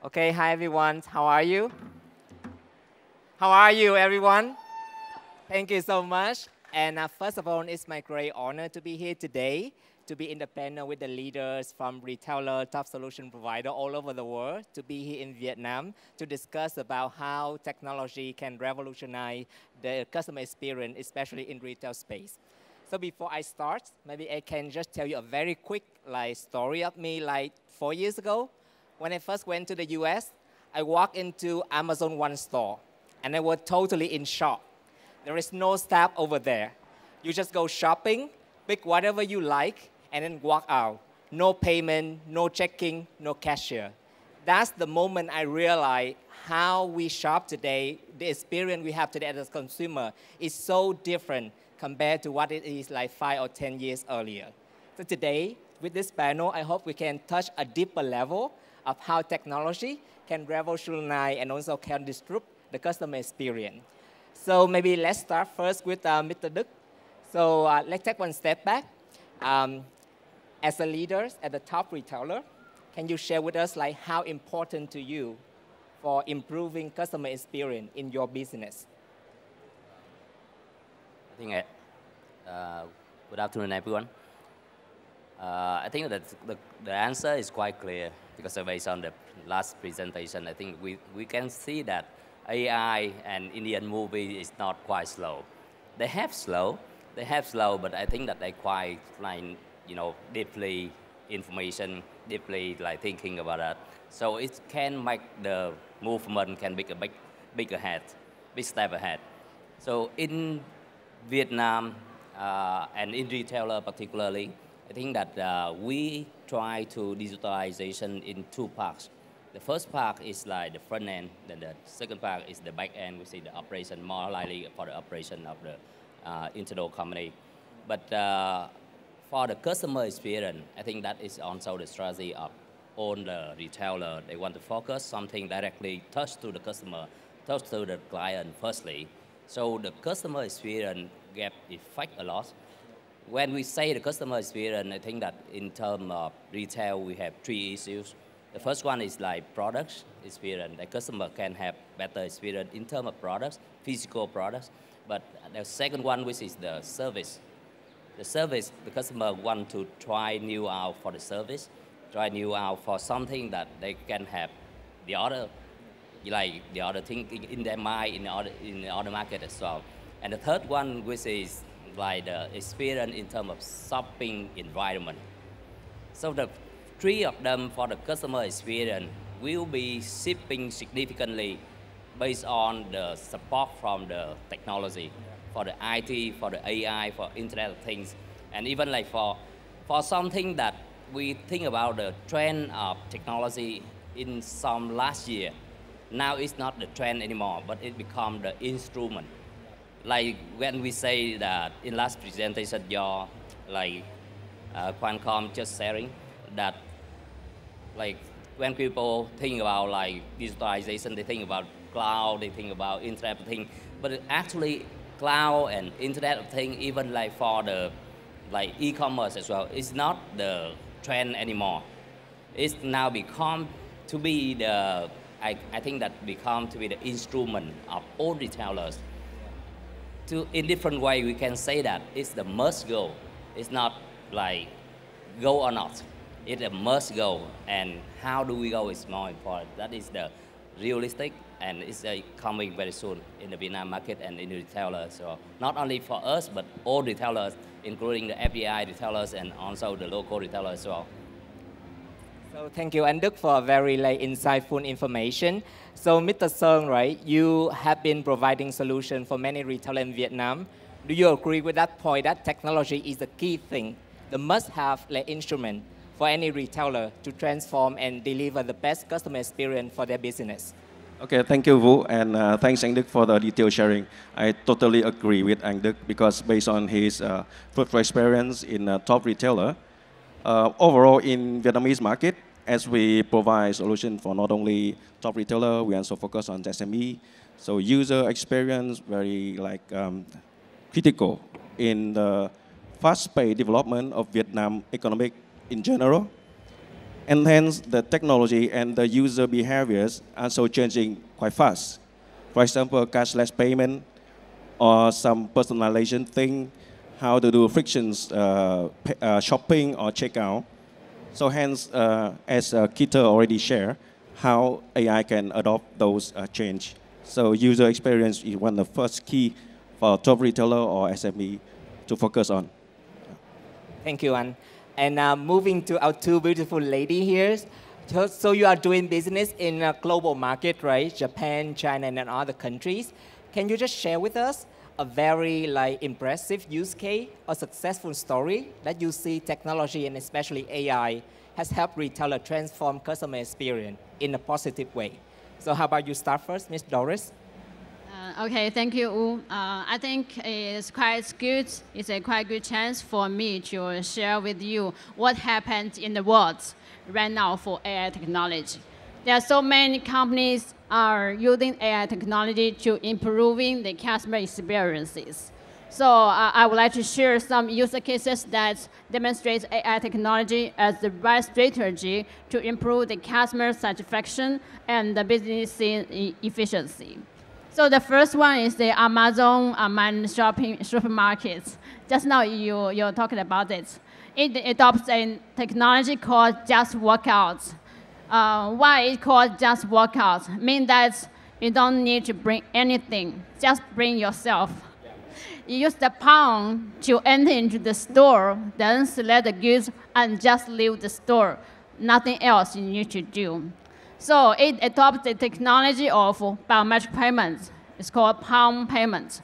Okay, hi everyone. How are you? How are you, everyone? Thank you so much. And first of all, it's my great honor to be here today, to be in the panel with the leaders from retailer, top solution provider all over the world, to be here in Vietnam to discuss about how technology can revolutionize the customer experience, especially in retail space. So before I start, maybe I can just tell you a very quick story of me 4 years ago. When I first went to the US, I walked into Amazon One store and I was totally in shock. There is no staff over there. You just go shopping, pick whatever you like, and then walk out. No payment, no checking, no cashier. That's the moment I realized how we shop today, the experience we have today as a consumer is so different compared to what it is like 5 or 10 years earlier. So today, with this panel, I hope we can touch a deeper level of how technology can revolutionize and also can disrupt the customer experience. So maybe let's start first with Mr. Đức. So let's take one step back. As a leader at the top retailer, can you share with us how important to you for improving customer experience in your business? I think good afternoon, everyone. I think that the answer is quite clear because based on the last presentation, I think we can see that AI and Indian movie is not quite slow. They have slow, but I think that they quite deeply information, deeply thinking about that. So it can make the movement can be a big ahead, big step ahead. So in Vietnam and in retailer particularly, I think that we try to digitalization in two parts. The first part is like the front end, then the second part is the back end, we see the operation, more likely for the operation of the internal company. But for the customer experience, I think that is also the strategy of all the retailer. They want to focus something directly touch to the customer, touch to the client firstly. So the customer experience gap effect a lot. When we say the customer experience, I think that in terms of retail, we have three issues. The first one is like products experience. The customer can have better experience in terms of products, physical products. But the second one, which is the service. The service, the customer want to try new out for the service, try new out for something that they can have the other, like the other thing in their mind in the other market as well. And the third one, which is like the experience in terms of shopping environment. So the three of them for the customer experience will be shifting significantly based on the support from the technology, for the IT, for the AI, for Internet of Things, and even like for something that we think about the trend of technology in some last year. Now it's not the trend anymore, but it become the instrument. Like when we say that in last presentation, your Qualcomm just sharing that like when people think about digitalization, they think about cloud, they think about Internet of Things, but actually cloud and Internet of Things, even like for the e-commerce as well, it's not the trend anymore. It's now become to be the I think that become to be the instrument of all retailers. In different way, we can say that it's the must go. It's not like go or not. It's a must go, and how do we go is more important. That is the realistic, and it's coming very soon in the Vietnam market and in the retailers. So not only for us, but all retailers, including the FDI retailers and also the local retailers as well. So thank you, Anh Đức, for very insightful information. So Mr. Sơn, right, you have been providing solution for many retailers in Vietnam. Do you agree with that point that technology is the key thing, the must-have instrument for any retailer to transform and deliver the best customer experience for their business? Okay, thank you, Vũ, and thanks, Anh Đức, for the detailed sharing. I totally agree with Anh Đức because based on his fruitful experience in a top retailer, overall in Vietnamese market, as we provide solution for not only top retailer, we also focus on SME. So user experience very critical in the fast-paced development of Vietnam economic in general. And hence, the technology and the user behaviors are also changing quite fast. For example, cashless payment or some personalization thing, how to do frictions shopping or checkout. So hence, as Keita already shared, how AI can adopt those change. So user experience is one of the first key for top retailer or SME to focus on. Thank you, An. And moving to our two beautiful ladies here. So you are doing business in a global market, right? Japan, China, and other countries. Can you just share with us a very impressive use case or successful story that you see technology and especially AI has helped retailer transform customer experience in a positive way? So how about you start first, Ms. Doris? Okay, thank you, U. I think it's quite good. It's a quite good chance for me to share with you what happened in the world right now for AI technology. There are so many companies are using AI technology to improving the customer experiences. So I would like to share some use cases that demonstrate AI technology as the right strategy to improve the customer satisfaction and the business efficiency. So the first one is the Amazon online supermarkets. Just now you're talking about it. It adopts a technology called Just Workout. Why it called Just Workout? Means that you don't need to bring anything. Just bring yourself. You use the palm to enter into the store, then select the goods and just leave the store. Nothing else you need to do. So it adopts the technology of biometric payments. It's called palm payment.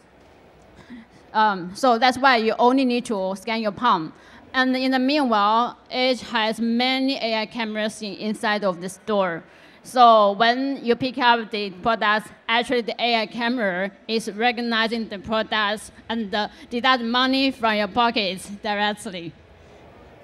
So that's why you only need to scan your palm. And in the meanwhile, it has many AI cameras inside of the store. So when you pick up the products, actually the AI camera is recognizing the products and deduct money from your pockets directly.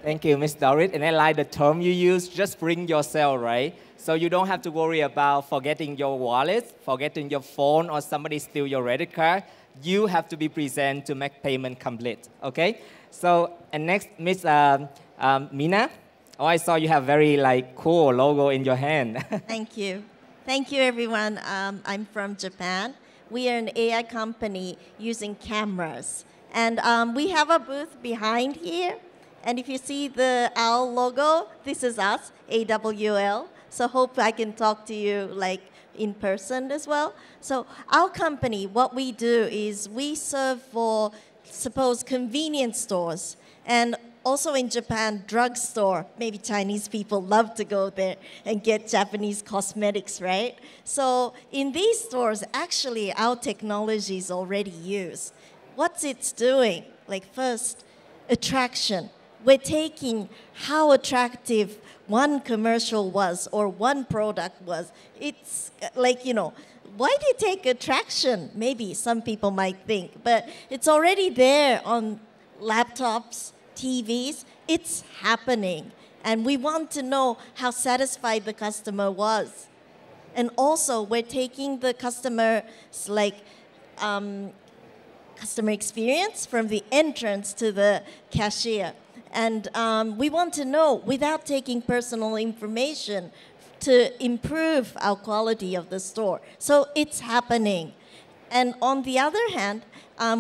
Thank you, Ms. Doris. And I like the term you use, just bring yourself, right? So you don't have to worry about forgetting your wallet, forgetting your phone, or somebody steal your credit card. You have to be present to make payment complete, okay? So, and next, Ms. Mina. Oh, I saw you have very cool logo in your hand. Thank you. Thank you, everyone. I'm from Japan. We are an AI company using cameras. And we have a booth behind here. And if you see the OWL logo, this is us, AWL. So hope I can talk to you in person as well. So our company, what we do is we serve for, suppose, convenience stores. And also in Japan, drugstore. Maybe Chinese people love to go there and get Japanese cosmetics, right? So in these stores, actually, our technology is already used. What's it doing? First, attraction. We're taking how attractive one commercial was or one product was. It's why do you take attraction? Maybe some people might think, but it's already there on laptops, TVs. It's happening. And we want to know how satisfied the customer was. And also, we're taking the customer's customer experience from the entrance to the cashier. And we want to know, without taking personal information, to improve our quality of the store. So it's happening. And on the other hand,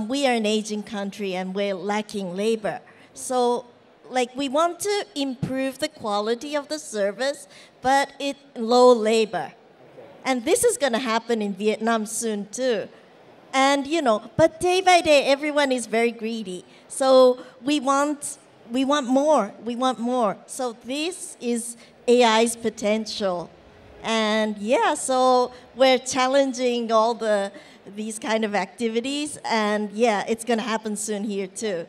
we are an aging country and we're lacking labor. So we want to improve the quality of the service, but it's low labor. And this is going to happen in Vietnam soon too. And but day by day, everyone is very greedy. So we want more. We want more. So this is AI's potential. And so we're challenging all these kind of activities. And it's going to happen soon here too.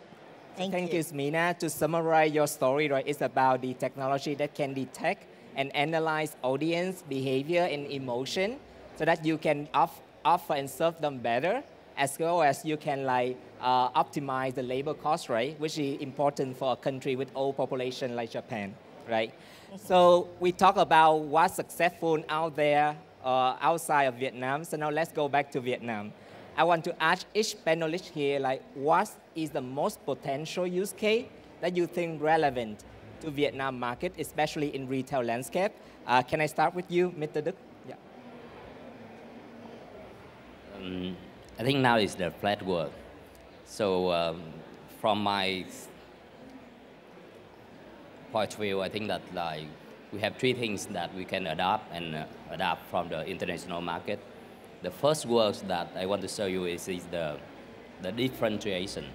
Thank you, Mina. To summarize your story, right, it's about the technology that can detect and analyze audience behavior and emotion so that you can offer and serve them better, as well as you can optimize the labor cost, right, which is important for a country with old population like Japan, right? So we talk about what's successful out there outside of Vietnam. So now let's go back to Vietnam. I want to ask each panelist here, what is the most potential use case that you think relevant to Vietnam market, especially in retail landscape. Can I start with you, Mr. Đức? Yeah. I think now is the flat world. So from my point of view, I think that like we have three things that we can adapt from the international market. The first word that I want to show you is the differentiation.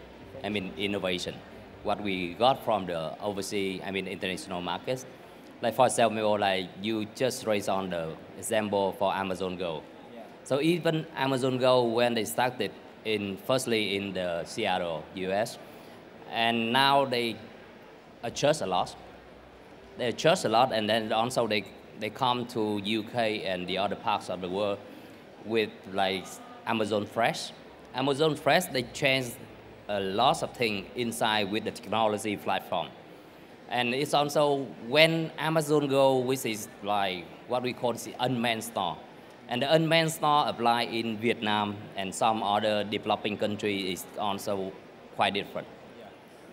I mean innovation. What we got from the overseas, I mean international markets. Like for example, like you just raised on the example for Amazon Go. Yeah. So even Amazon Go, when they started firstly in the Seattle, US, and now they adjust a lot. They adjust a lot, and then also they come to UK and the other parts of the world with like Amazon Fresh. Amazon Fresh, they changed a lot of things inside with the technology platform. And it's also when Amazon Go, which is like what we call the unmanned store. And the unmanned store apply in Vietnam and some other developing countries is also quite different. Yeah.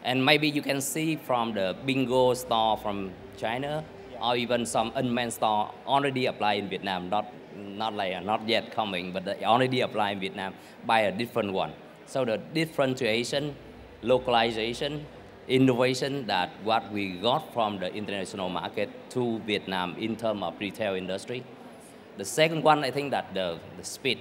And maybe you can see from the bingo store from China, yeah, or even some unmanned store already apply in Vietnam, not yet coming, but they already apply in Vietnam by a different one. So the differentiation, localization, innovation that what we got from the international market to Vietnam in terms of retail industry. The second one, I think that the speed.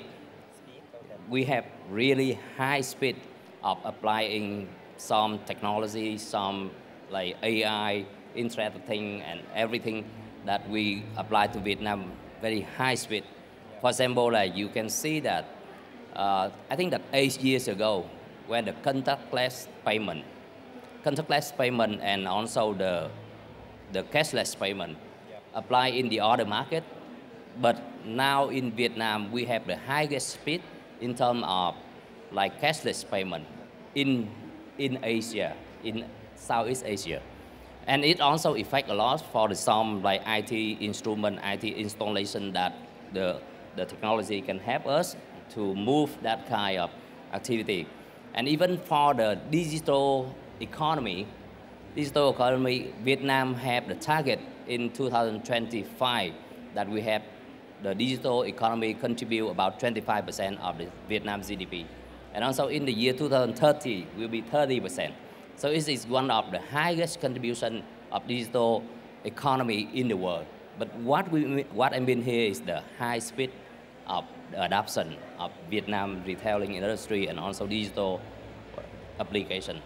We have really high speed of applying some technology, some like AI, Internet of Things, and everything that we apply to Vietnam, very high speed. For example, like you can see that, I think that 8 years ago, when the contactless payment and also the cashless payment apply in the other market, but now in Vietnam, we have the highest speed in terms of like cashless payment in Asia, in Southeast Asia. And it also affects a lot for some like IT instrument, IT installation that the technology can help us to move that kind of activity. And even for the digital economy, Vietnam have the target in 2025 that we have the digital economy contribute about 25% of the Vietnam GDP. And also in the year 2030 will be 30%. So it is one of the highest contribution of digital economy in the world. But what I mean here is the high speed of the adoption of Vietnam retailing industry and also digital application.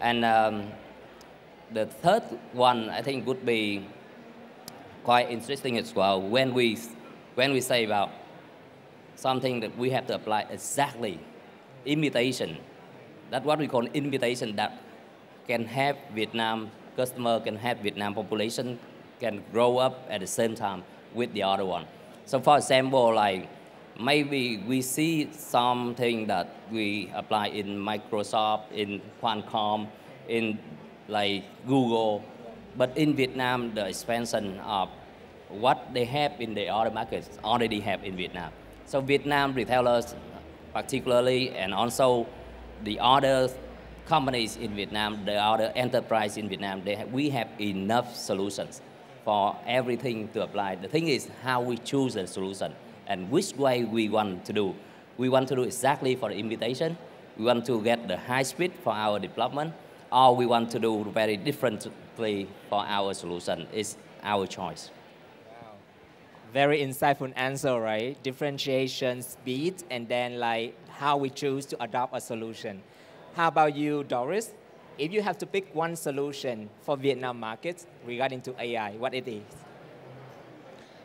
And the third one I think would be quite interesting as well when we say about something that we have to apply exactly, imitation. That's what we call imitation that can help Vietnam customer, can help Vietnam population, can grow up at the same time with the other one. So for example, like maybe we see something that we apply in Microsoft, in Qualcomm, in like Google, but in Vietnam, the expansion of what they have in the other markets already have in Vietnam. So Vietnam retailers particularly, and also the other companies in Vietnam, the other enterprise in Vietnam, we have enough solutions for everything to apply. The thing is how we choose the solution and which way we want to do. We want to do exactly for the imitation. We want to get the high speed for our development, or we want to do very differently for our solution. It's our choice. Wow. Very insightful answer, right? Differentiation, speed, and then like how we choose to adopt a solution. How about you, Doris? If you have to pick one solution for Vietnam markets regarding to AI, what it is?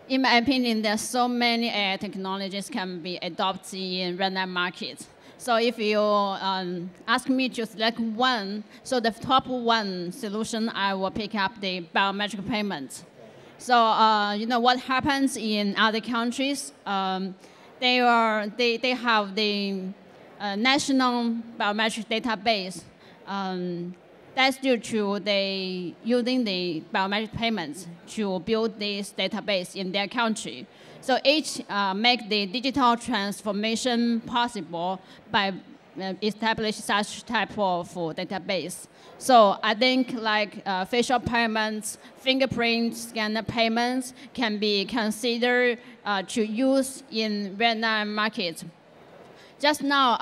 In my opinion, there's so many AI technologies can be adopted in Vietnam markets. So if you ask me to select one, so the top one solution, I will pick up the biometric payment. So you know what happens in other countries? They have the national biometric database. That's due to they using the biometric payments to build this database in their country. So each make the digital transformation possible by establish such type of database. So I think like facial payments, fingerprint scanner payments can be considered to use in Vietnam market. Just now,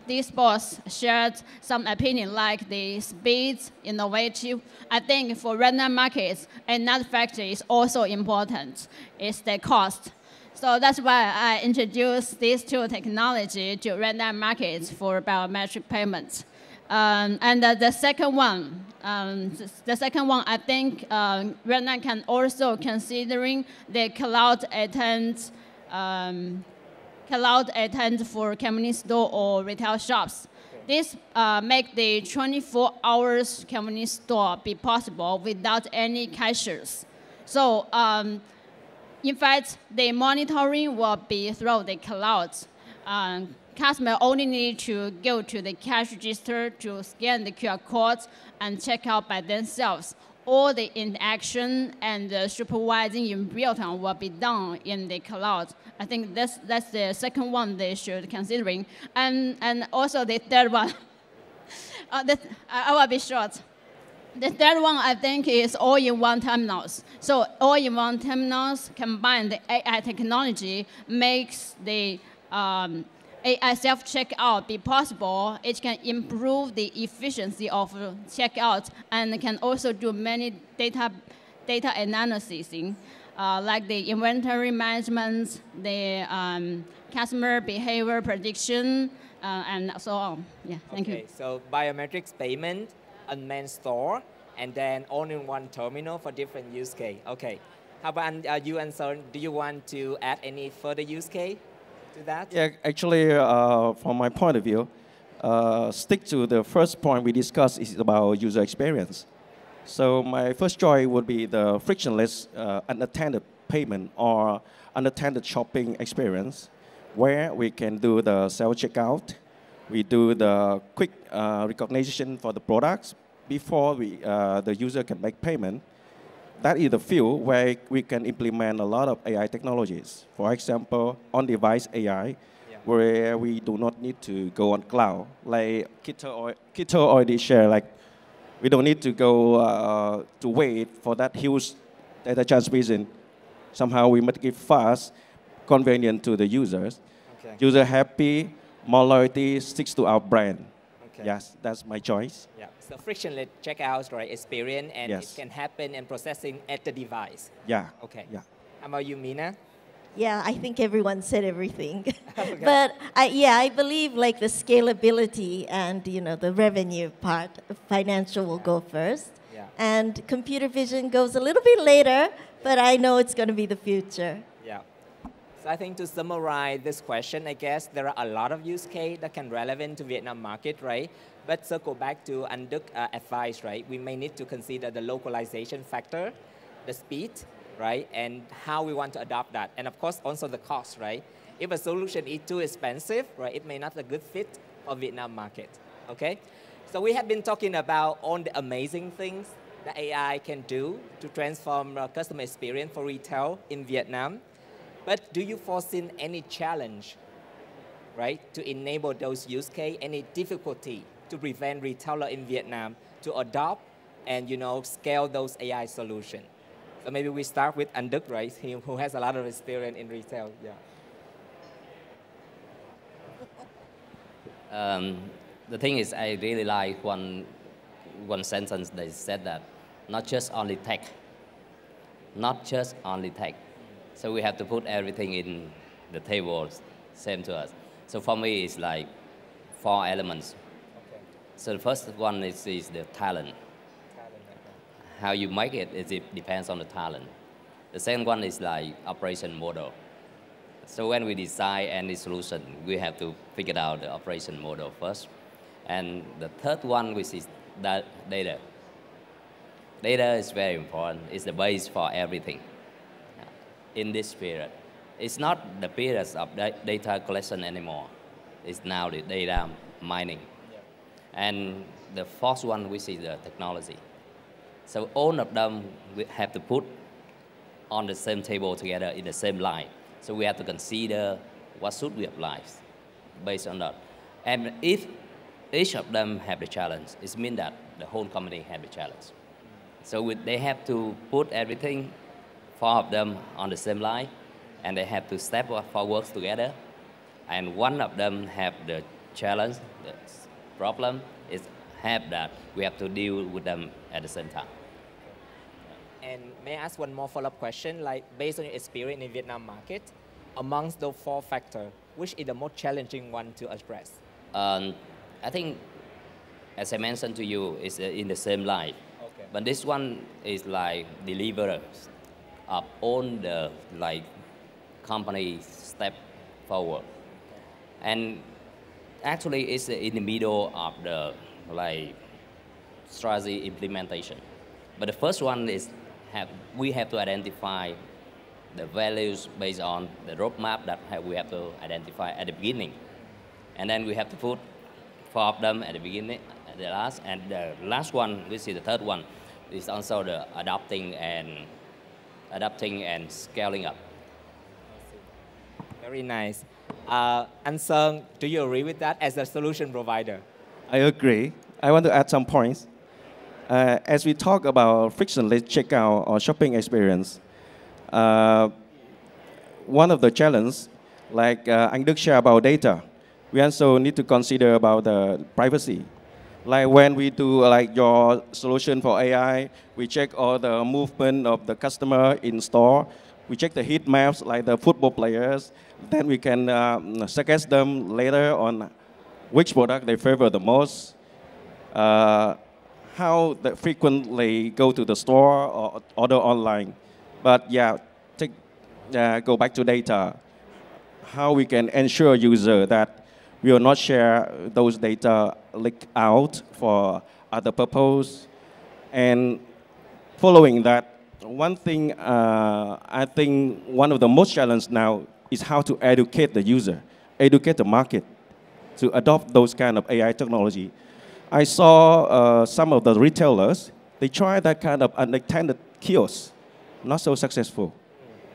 this boss shared some opinion like the speed, innovative. I think for Vietnam markets, another factor is also important, is the cost. So that's why I introduced these two technology to Vietnam markets for biometric payments. And the second one, I think Vietnam can also considering the cloud attend for convenience store or retail shops. This make the 24 hours convenience store be possible without any cashiers. So in fact, the monitoring will be through the cloud. Customer only need to go to the cash register to scan the QR code and check out by themselves. All the interaction and the supervising in real time will be done in the cloud. I think that's the second one they should considering. And also the third one, I will be short. The third one I think is all-in-one terminals. So all-in-one terminals combine the AI technology makes the AI self-checkout be possible. It can improve the efficiency of checkout and can also do many data analysis, like the inventory management, the customer behavior prediction, and so on. Yeah, thank you. So biometrics payment, unmanned store, and then all-in-one terminal for different use case. Okay. How about you, Anson? Do you want to add any further use case to that? Yeah, actually, from my point of view, stick to the first point we discussed is about user experience. So my first choice would be the frictionless unattended payment or unattended shopping experience, where we can do the self-checkout, we do the quick recognition for the products before the user can make payment. That is the field where we can implement a lot of AI technologies. For example, on-device AI, where we do not need to go on cloud. Like Kito already shared, like we don't need to go to wait for that huge data transmission. Somehow we make it fast, convenient to the users. Okay. User happy, more loyalty, sticks to our brand. Okay. Yes, that's my choice. Yeah. So frictionless checkout, right? Experience, and Yes. it can happen and processing at the device. Yeah. Okay. Yeah. How about you, Mina? Yeah, I think everyone said everything. Okay. But I believe like the scalability and the revenue part, financial will go first. Yeah. And computer vision goes a little bit later, but I know it's going to be the future. Yeah. So I think to summarize this question, I guess there are a lot of use case that can relevant to Vietnam market, right? But circle back to Anduk advice, right? We may need to consider the localization factor, the speed, right? And how we want to adopt that. And of course, also the cost, right? If a solution is too expensive, right, it may not be a good fit for Vietnam market, okay? So we have been talking about all the amazing things that AI can do to transform customer experience for retail in Vietnam. But do you foresee any challenge, right, to enable those use case, any difficulty to prevent retailer in Vietnam to adopt and, scale those AI solutions? So maybe we start with Anduk, right, who has a lot of experience in retail. Yeah. The thing is, I really like one sentence they said that not just only tech, not just only tech. So we have to put everything in the table, same to us. So for me, it's like 4 elements. Okay. So the first one is the talent. How you make it, it depends on the talent. The second one is like operation model. So when we design any solution, we have to figure out the operation model first. And the third one, which is that data. Data is very important. It's the base for everything in this period. It's not the period of data collection anymore. It's now the data mining. Yeah. And the fourth one, which is the technology. So all of them we have to put on the same table together in the same line. So we have to consider what should we apply based on that. And if each of them have the challenge, it means that the whole company have the challenge. So they have to put everything, four of them on the same line, and they have to step forward together. And one of them have the challenge, the problem is have that we have to deal with them at the same time. And may I ask one more follow-up question? Like, based on your experience in Vietnam market, amongst those four factors, which is the most challenging one to address? I think, as I mentioned to you, it's in the same line. Okay. But this one is like deliverers of all the like company step forward. And actually it's in the middle of the like strategy implementation. But the first one is we have to identify the values based on the roadmap that we have to identify at the beginning. And then we have to put four of them at the beginning, at the last, and the last one, which is the third one, is also the adapting and scaling up. Very nice. Anh Sơn, do you agree with that as a solution provider? I agree. I want to add some points. As we talk about frictionless checkout or shopping experience, one of the challenges, like Anh Đức shared about data, we also need to consider about the privacy. Like when we do like your solution for AI, we check all the movement of the customer in store. We check the heat maps like the football players. Then we can suggest them later on which product they favor the most, how they frequently go to the store or order online. But yeah, go back to data. How we can ensure user that we will not share those data leak out for other purpose. And following that, one thing I think one of the most challenge now is how to educate the user, educate the market to adopt those kind of AI technology. I saw some of the retailers, they try that kind of unattended kiosk, not so successful.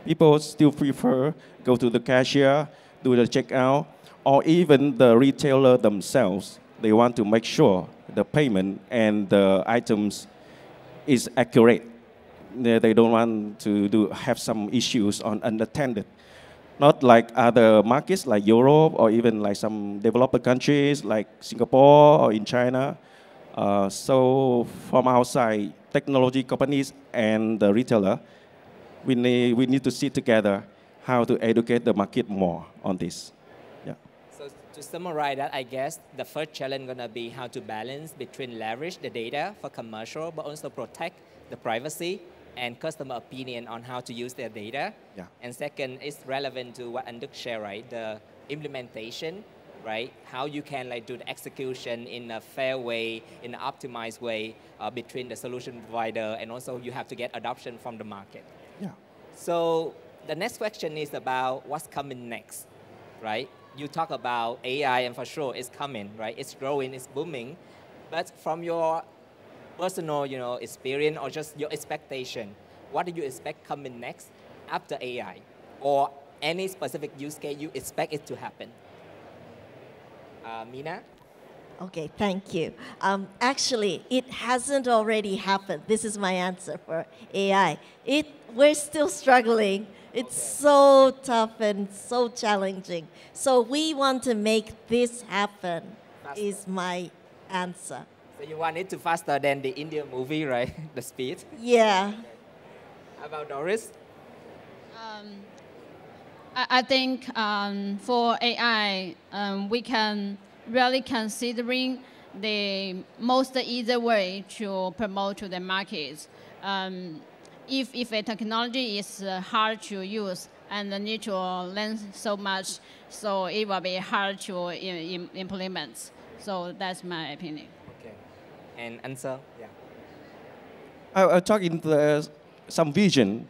People still prefer go to the cashier, do the checkout, or even the retailer themselves, they want to make sure the payment and the items is accurate. They don't want to have some issues on unattended. Not like other markets like Europe or even like some developed countries like Singapore or in China. So from our side, technology companies and the retailer, we need to sit together how to educate the market more on this. So to summarize that, I guess the first challenge gonna be how to balance between leverage the data for commercial, but also protect the privacy and customer opinion on how to use their data. Yeah. And second, it's relevant to what Anh Đức shared, right? The implementation, right? How you can like do the execution in a fair way, in an optimized way between the solution provider, and also you have to get adoption from the market. Yeah. So the next question is about what's coming next, right? You talk about AI, and for sure it's coming, right? It's growing, it's booming. But from your personal, experience or just your expectation, what do you expect coming next after AI, or any specific use case you expect it to happen? Mina? Okay, thank you. Actually, it hasn't already happened. This is my answer for AI. We're still struggling. It's so tough and so challenging. So we want to make this happen, is my answer. So you want it to faster than the Indian movie, right? The speed? Yeah. How about Doris? I think for AI, we can really considering the most easy way to promote to the markets. If a technology is hard to use and need to learn so much, so it will be hard to implement. So that's my opinion. Okay. And answer? Yeah. I'll talk into some vision.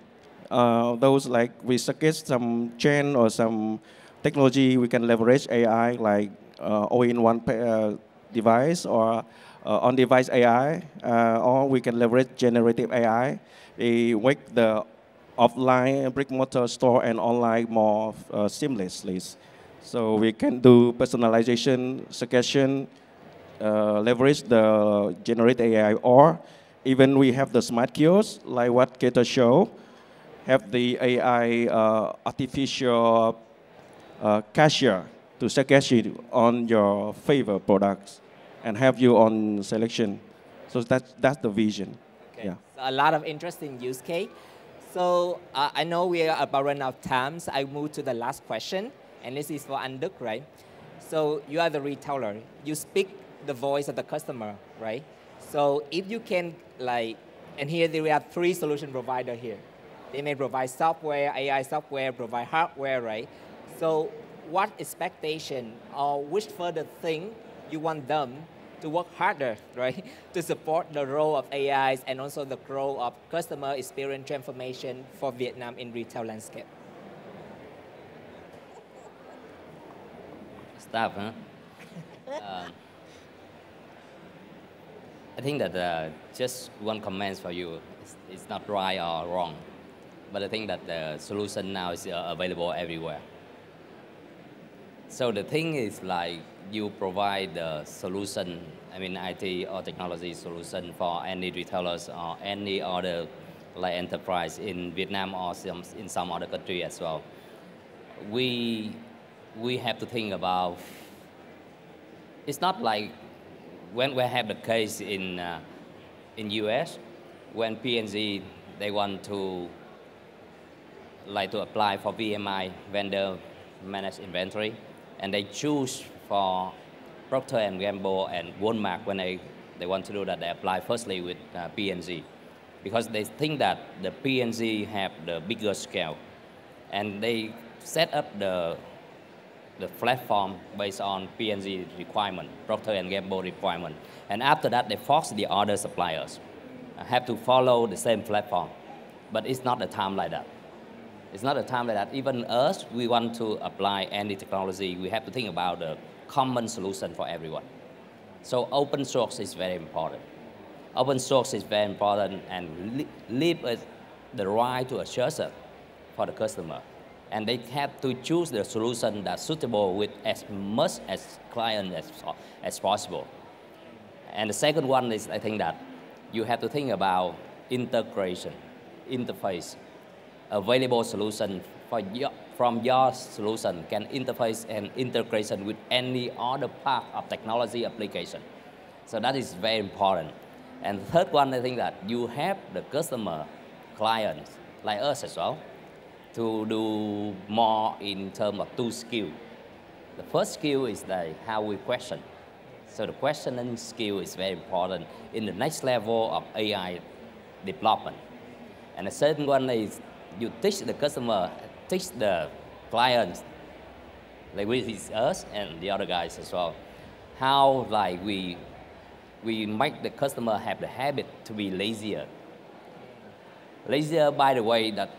Those like we suggest some trend or some technology we can leverage AI like all-in-one device or on-device AI, or we can leverage generative AI. We make the offline brick-and-mortar store and online more seamlessly. So we can do personalization, suggestion, leverage the generate AI, or even we have the smart kiosks, like what Keita showed, have the AI artificial cashier to suggest you on your favorite products and have you on selection. So that's the vision. Okay. Yeah. So a lot of interesting use case. So I know we are about run out of time, so I move to the last question, and this is for Anh Đức, right? So you are the retailer. You speak the voice of the customer, right? So if you can and here we have 3 solution provider here. They may provide software, AI software, provide hardware, right? So what expectation or which further thing you want them to work harder, right, to support the role of AIs and also the growth of customer experience transformation for Vietnam in retail landscape? Staff, huh? I think that just one comment for you. It's not right or wrong, but I think that the solution now is available everywhere. So the thing is like you provide the solution, I mean IT or technology solution for any retailers or any other like enterprise in Vietnam or in some other country as well. We have to think about, it's not like when we have the case in US, when P&G, they want to apply for VMI, vendor managed inventory, and they choose for Procter & Gamble and Walmart when they want to do that, they apply firstly with P&G because they think that the P&G have the bigger scale, and they set up the platform based on P&G requirement, Procter & Gamble requirement, and after that they force the other suppliers have to follow the same platform, but it's not a time like that. It's not a time like that. Even us, we want to apply any technology, we have to think about the common solution for everyone. So open source is very important. Open source is very important and leave the right to a choice for the customer. And they have to choose the solution that's suitable with as much as client as possible. And the second one is, I think that you have to think about integration, interface. Available solution from your solution can interface and integration with any other part of technology application. So that is very important. And the third one, I think that you have the customer, clients, like us as well, to do more in terms of 2 skills. The first skill is how we question. So the questioning skill is very important in the next level of AI development. And the second one is you teach the customer, teach the clients, like with us and the other guys as well, how we make the customer have the habit to be lazier. Lazier, by the way, that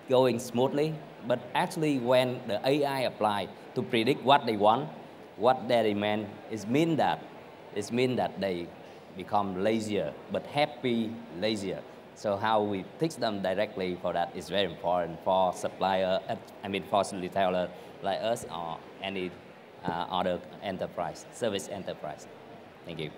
going smoothly, but actually when the AI apply to predict what they want, what they demand, it means that they become lazier, but happy lazier. So how we teach them directly for that is very important for supplier, for retailer like us or any other enterprise, service enterprise. Thank you.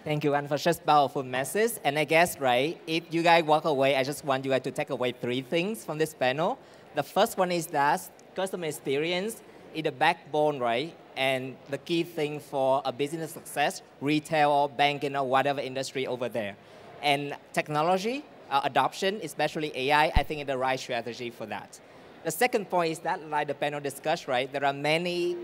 Thank you, and for such powerful message. And I guess, right, if you guys walk away, I just want you guys to take away 3 things from this panel. The first one is that customer experience is the backbone, right? And the key thing for a business success, retail or banking or whatever industry over there. And technology adoption, especially AI, I think is the right strategy for that. The second point is that, like the panel discussed, right, there are many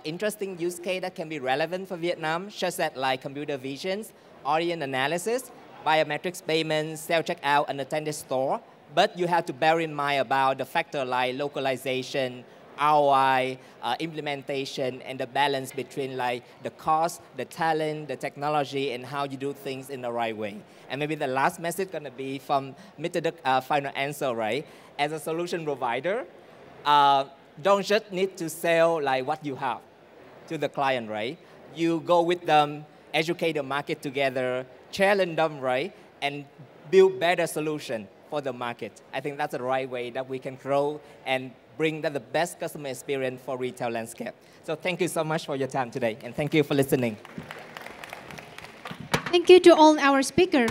interesting use cases that can be relevant for Vietnam, such as like computer visions, audience analysis, biometrics payments, self-checkout, and attended store. But you have to bear in mind about the factor like localization, ROI, implementation, and the balance between like the cost, the talent, the technology, and how you do things in the right way. And maybe the last message gonna be from Mr. Đức, final answer, right? As a solution provider, don't just need to sell like what you have to the client, right? You go with them, educate the market together, challenge them, right? And build better solution for the market. I think that's the right way that we can grow and bring the best customer experience for retail landscape. So thank you so much for your time today, and thank you for listening. Thank you to all our speakers.